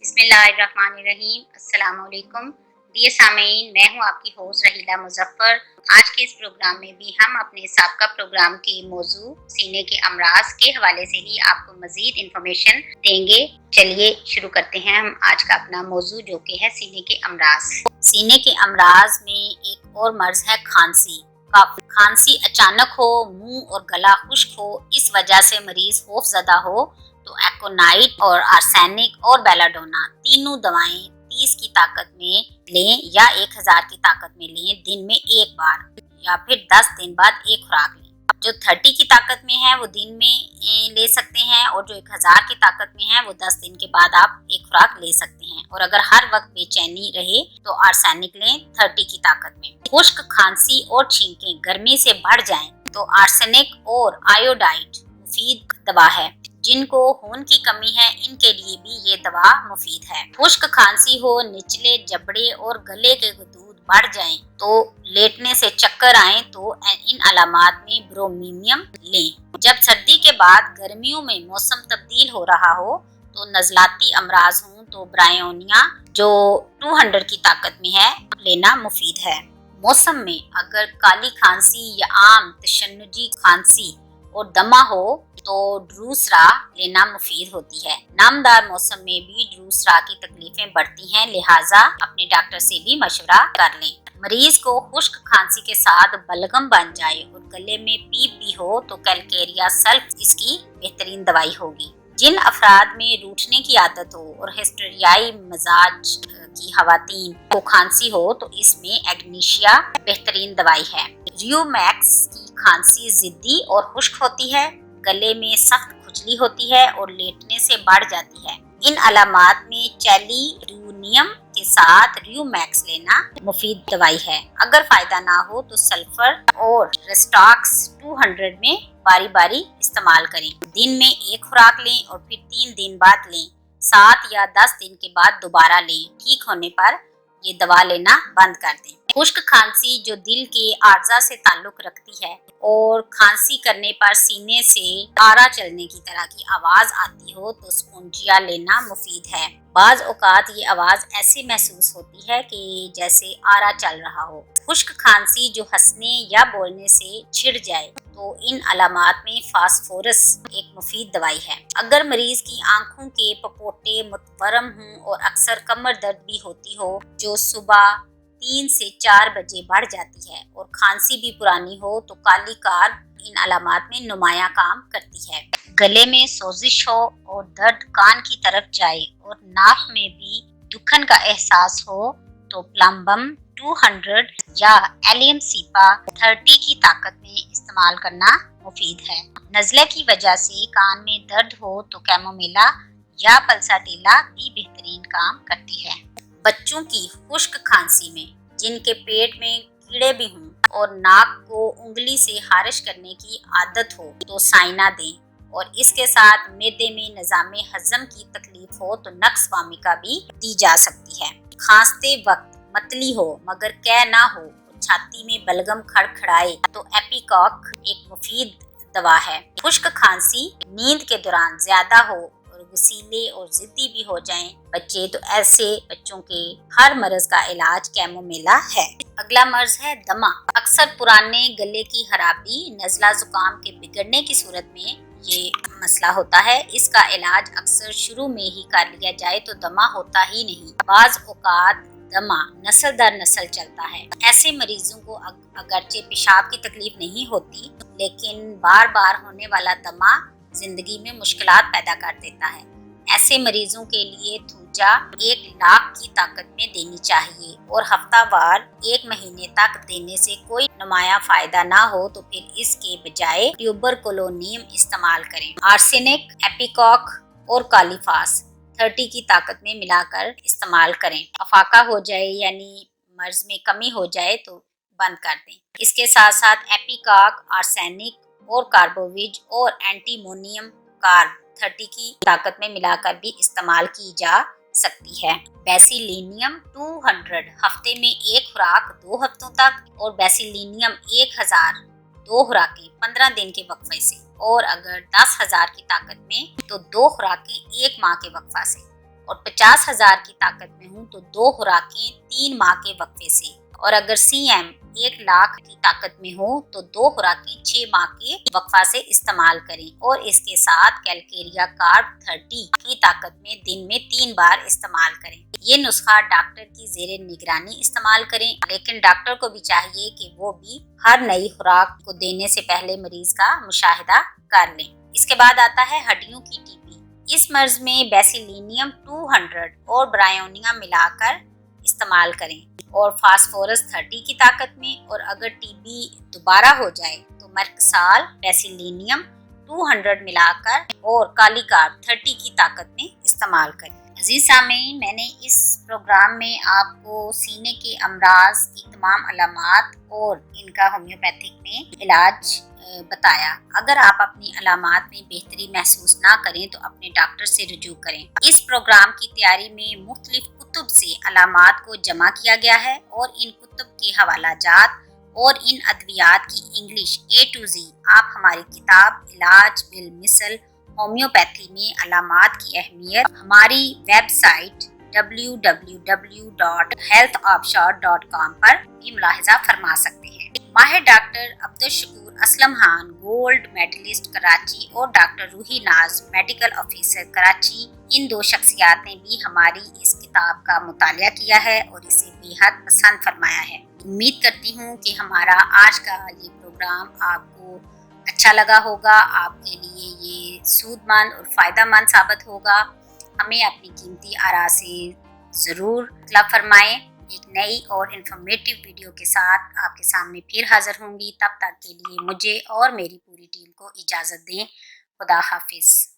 बिस्मिल्लाहिर्रहमानिर्रहीम। अस्सलाम वालेकुम। डियर सामीन, मैं हूँ आपकी होस्ट रहीला मुजफ्फर। आज के इस प्रोग्राम में भी हम अपने साबका प्रोग्राम के मौजू सीने के अमराज के हवाले से ही आपको मजीद इंफॉर्मेशन देंगे। चलिए शुरू करते हैं हम आज का अपना मौजू, जो कि है सीने के अमराज। सीने के अमराज में एक और मर्ज है खांसी। खांसी अचानक हो, मुंह और गला खुश्क हो, इस वजह से मरीज खौफजदा हो तो एकोनाइट और आर्सेनिक और बेलाडोना तीनों दवाएं 30 की ताकत में लें या 1000 की ताकत में लें दिन में एक बार, या फिर 10 दिन बाद एक खुराक लें। जो 30 की ताकत में है वो दिन में ले सकते हैं, और जो 1000 की ताकत में है वो 10 दिन के बाद आप एक खुराक ले सकते हैं। और अगर हर वक्त बेचैनी रहे तो आर्सेनिक लें 30 की ताकत में। खुश्क खांसी और छींकें गर्मी से बढ़ जाएं तो आर्सेनिक और आयोडाइड मुफीद दवा है। जिनको खून की कमी है इनके लिए भी ये दवा मुफीद है। खुश्क खांसी हो, निचले जबड़े और गले के दूध बढ़ जाएं, तो लेटने से चक्कर आए तो इन अलामात में ब्रोमीनियम लें। जब सर्दी के बाद गर्मियों में मौसम तब्दील हो रहा हो तो नजलाती अमराज हों तो ब्रायोनिया जो 200 की ताकत में है लेना मुफीद है। मौसम में अगर काली खांसी या आम तशन्नुजी खांसी और दमा हो तो ड्रूसरा लेना मुफीद होती है। नामदार मौसम में भी ड्रूसरा की तकलीफें बढ़ती हैं, लिहाजा अपने डॉक्टर से भी मशवरा कर लें। मरीज को खुश्क खांसी के साथ बलगम बन जाए और गले में पीप भी हो तो कैलकेरिया सल्फ इसकी बेहतरीन दवाई होगी। जिन अफराद में रूठने की आदत हो और हिस्टेरियाई मिजाज की खवातीन को खांसी हो तो इसमें एग्नीशिया बेहतरीन दवाई है। रियोमैक्स की खांसी जिद्दी और खुश्क होती है, गले में सख्त खुजली होती है और लेटने से बढ़ जाती है। इन अलामात में चैलिड्यूनियम के साथ रियोमैक्स लेना मुफीद दवाई है। अगर फायदा ना हो तो सल्फर और रेस्टॉक्स 200 में बारी बारी इस्तेमाल करें। दिन में एक खुराक लें और फिर 3 दिन बाद लें। 7 या 10 दिन के बाद दोबारा लें। ठीक होने पर ये दवा लेना बंद कर दें। खुश्क खांसी जो दिल के आर्जा से ताल्लुक रखती है और खांसी करने पर सीने से आरा चलने की तरह की आवाज आती हो तो स्पोंजिया लेना मुफीद है। बाज औकात ये आवाज ऐसे महसूस होती है कि जैसे आरा चल रहा हो। खुश्क खांसी जो हंसने या बोलने से छिड़ जाए तो इन अलामात में फास्फोरस एक मुफीद दवाई है। अगर मरीज की आंखों के पपोटे मुतवरम हों और अक्सर कमर दर्द भी होती हो जो सुबह 3 से 4 बजे बढ़ जाती है और खांसी भी पुरानी हो तो काली कार इन अलामात में नुमाया काम करती है। गले में सोजिश हो और दर्द कान की तरफ जाए और नाक में भी दुखन का एहसास हो तो प्लम्बम 200 या एलियम सीपा 30 की ताकत में इस्तेमाल करना मुफीद है। नज़ले की वजह से कान में दर्द हो तो कैमोमिला या पल्साटिला भी बेहतरीन काम करती है। बच्चों की खुश्क खांसी में जिनके पेट में कीड़े भी हों और नाक को उंगली से खारिश करने की आदत हो तो साइना दें, और इसके साथ मैदे में निज़ामे हजम की तकलीफ हो तो नक्स वामिका भी दी जा सकती है। खांसते वक्त मतली हो मगर कह ना हो, छाती में बलगम खड़खड़ाए तो एपिकॉक एक मुफीद दवा है। खुश्क खांसी नींद के दौरान ज्यादा हो और गुसीले और जिद्दी भी हो जाएं बच्चे तो ऐसे बच्चों के हर मर्ज का इलाज कैमोमिला है। अगला मर्ज है दमा। अक्सर पुराने गले की खराबी, नज़ला जुकाम के बिगड़ने की सूरत में ये मसला होता है। इसका इलाज अक्सर शुरू में ही कर लिया जाए तो दमा होता ही नहीं। बाज औकात दमा नस्ल दर नस्ल चलता है। ऐसे मरीजों को अगरचे पेशाब की तकलीफ नहीं होती, लेकिन बार बार होने वाला दमा जिंदगी में मुश्किलात पैदा कर देता है। ऐसे मरीजों के लिए थूजा 1 लाख की ताकत में देनी चाहिए और हफ्तावार 1 महीने तक देने से कोई नुमाया फायदा ना हो तो फिर इसके बजाय ट्यूबरकुलोनियम इस्तेमाल करें। आर्सेनिक, एपिकॉक और कालीफास 30 की ताकत में मिलाकर इस्तेमाल करें। अफाका हो जाए यानी मर्ज में कमी हो जाए तो बंद कर दें। इसके साथ साथ एपिकॉक, आर्सेनिक और कार्बोविज और एंटीमोनियम कार्ब 30 की ताकत में मिलाकर भी इस्तेमाल की जा सकती है। बेसिलिनियम 200 हफ्ते में 1 खुराक 2 हफ्तों तक, और बेसिलिनियम 1000 2 खुराकें 15 दिन के वक्फे से, और अगर 10,000 की ताकत में तो 2 खुराकें 1 माह के वक्फा से। اور 50,000 کی طاقت میں ہوں تو 2 خوراکیں 3 ماہ کے وقفے سے، اور اگر سی ایم 1 لاکھ کی طاقت میں ہو تو 2 خوراکیں 6 ماہ کے وقفہ سے استعمال کریں، اور اس کے ساتھ کیلکیریا کارب 30 کی طاقت میں دن میں 3 بار استعمال کریں۔ یہ نسخہ ڈاکٹر کی زیر نگرانی استعمال کریں، لیکن ڈاکٹر کو بھی چاہیے کہ وہ بھی ہر نئی خوراک کو دینے سے پہلے مریض کا مشاہدہ کر لیں۔ اس کے بعد آتا ہے ہڈیوں کی ٹی بی۔ اس مرض میں بیسیلینیم 200 اور برائیونیا ملا کر استعمال کریں، اور فاسفورس 30 کی طاقت میں، اور اگر ٹی بی دوبارہ ہو جائے تو مرکسال بیسیلینیم 200 ملا کر اور کالی کارب 30 کی طاقت میں استعمال کریں۔ عزیز سامعین، میں نے اس پروگرام میں آپ کو سینے کے امراض کی تمام علامات اور ان کا ہومیوپیتھک میں علاج بتایا۔ اگر آپ اپنی علامات میں بہتری محسوس نہ کریں تو اپنے ڈاکٹر سے رجوع کریں۔ اس پروگرام کی تیاری میں مختلف کتب سے علامات کو جمع کیا گیا ہے، اور ان کتب کے حوالہ جات اور ان ادویات کی انگلش A to Z آپ ہماری کتاب علاج بالمثل ہومیوپیتھی میں علامات کی اہمیت ہماری ویب سائٹ www.healthobshot.com پر بھی ملاحظہ فرما سکتے ہیں۔ ماہر doctor Abdul Shakoor Aslam Khan gold medalist Karachi اور doctor Ruhi Naz medical officer Karachi, ان 2 شخصیات نے بھی ہماری اس کتاب کا مطالعہ کیا ہے اور اسے بے حد پسند فرمایا ہے۔ امید کرتی ہوں کہ ہمارا آج کا یہ پروگرام آپ کو اچھا لگا ہوگا، آپ کے لیے یہ سود مند اور فائدہ مند ثابت ہوگا۔ ہمیں اپنی قیمتی آراء سے ضرور اطلاع فرمائیں۔ ایک نئی اور انفارمیٹیو ویڈیو کے ساتھ آپ کے سامنے پھر حاضر ہوں گی۔ تب تک کے لیے مجھے اور میری پوری ٹیم کو اجازت دیں۔ خدا حافظ۔